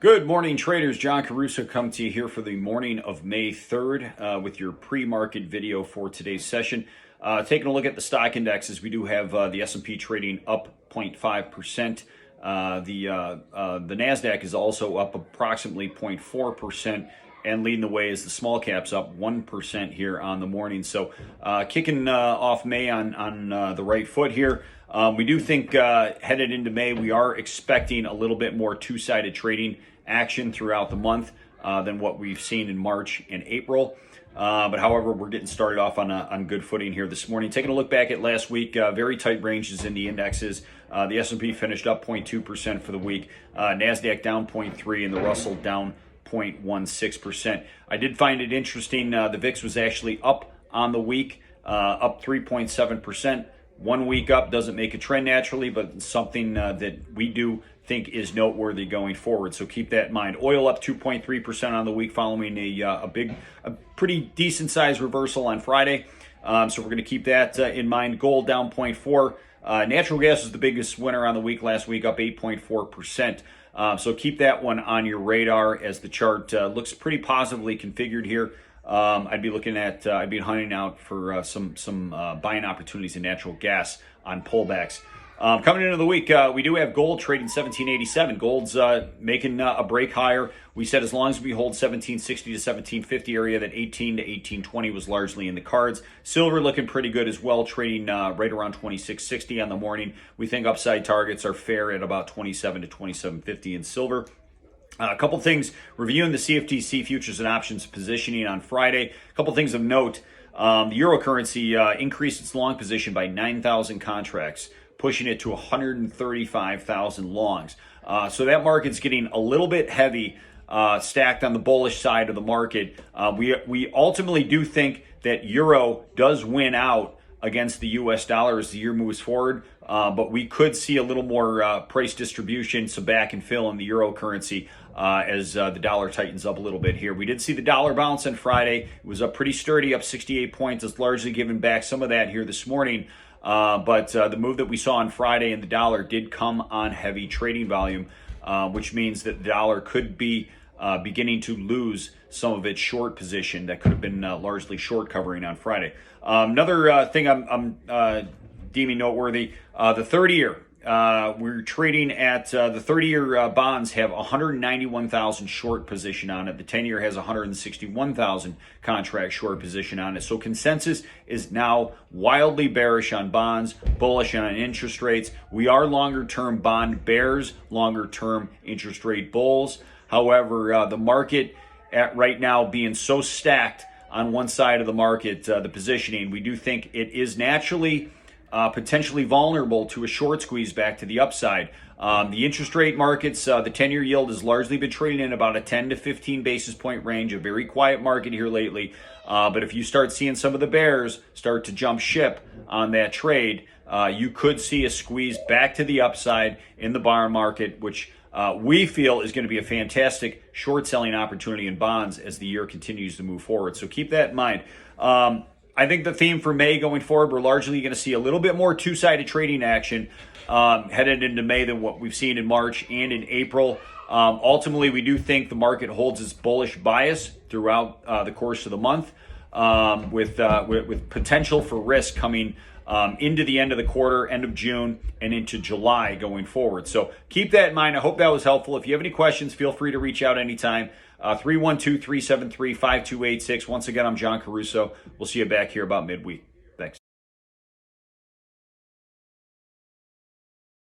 Good morning, traders. John Caruso come to you here for the morning of May 3rd with your pre-market video for today's session. Taking a look at the stock indexes, we do have the S&P trading up 0.5%. The NASDAQ is also up approximately 0.4%. And leading the way is the small caps up 1% here on the morning. So kicking off May on the right foot here. We do think headed into May, we are expecting a little bit more two-sided trading action throughout the month than what we've seen in March and April. But however, we're getting started off on good footing here this morning. Taking a look back at last week, very tight ranges in the indexes. The S&P finished up 0.2% for the week. NASDAQ down 0.3% and the Russell down 0.16%. I did find it interesting. The VIX was actually up on the week, up 3.7%. 1 week up doesn't make a trend naturally, but something that we do think is noteworthy going forward. So keep that in mind. Oil up 2.3% on the week following a pretty decent sized reversal on Friday. So we're going to keep that in mind. Gold down 0.4%. Natural gas is the biggest winner on the week last week, up 8.4%. So keep that one on your radar as the chart looks pretty positively configured here. I'd be hunting out for some buying opportunities in natural gas on pullbacks. Coming into the week, we do have gold trading 1787. Gold's making a break higher. We said as long as we hold 1760 to 1750 area, that 18 to 1820 was largely in the cards. Silver looking pretty good as well, trading right around 2660 on the morning. We think upside targets are fair at about 27 to 2750 in silver. A couple things, reviewing the CFTC futures and options positioning on Friday. A couple things of note. The euro currency increased its long position by 9,000 contracts, pushing it to 135,000 longs. So that market's getting a little bit heavy, stacked on the bullish side of the market. We ultimately do think that euro does win out against the U.S. dollar as the year moves forward, but we could see a little more price distribution, some back and fill in the euro currency as the dollar tightens up a little bit here. We did see the dollar bounce on Friday. It was up pretty sturdy, up 68 points. It's largely given back some of that here this morning. But the move that we saw on Friday in the dollar did come on heavy trading volume, which means that the dollar could be beginning to lose some of its short position that could have been largely short covering on Friday. Another thing I'm deeming noteworthy, the 30-year. We're trading at the 30-year bonds have 191,000 short position on it. The 10-year has 161,000 contract short position on it. So consensus is now wildly bearish on bonds, bullish on interest rates. We are longer-term bond bears, longer-term interest rate bulls. However, the market at right now being so stacked on one side of the market, the positioning, we do think it is naturally potentially vulnerable to a short squeeze back to the upside. The interest rate markets, the 10-year yield has largely been trading in about a 10 to 15 basis point range, a very quiet market here lately. But if you start seeing some of the bears start to jump ship on that trade, you could see a squeeze back to the upside in the bond market, which we feel is going to be a fantastic short selling opportunity in bonds as the year continues to move forward. So keep that in mind. I think the theme for May going forward, we're largely going to see a little bit more two-sided trading action headed into May than what we've seen in March and in April. Ultimately, we do think the market holds its bullish bias throughout the course of the month with potential for risk coming into the end of the quarter, end of June, and into July going forward. So keep that in mind. I hope that was helpful. If you have any questions, feel free to reach out anytime. 312-373-5286. Once again, I'm John Caruso. We'll see you back here about midweek.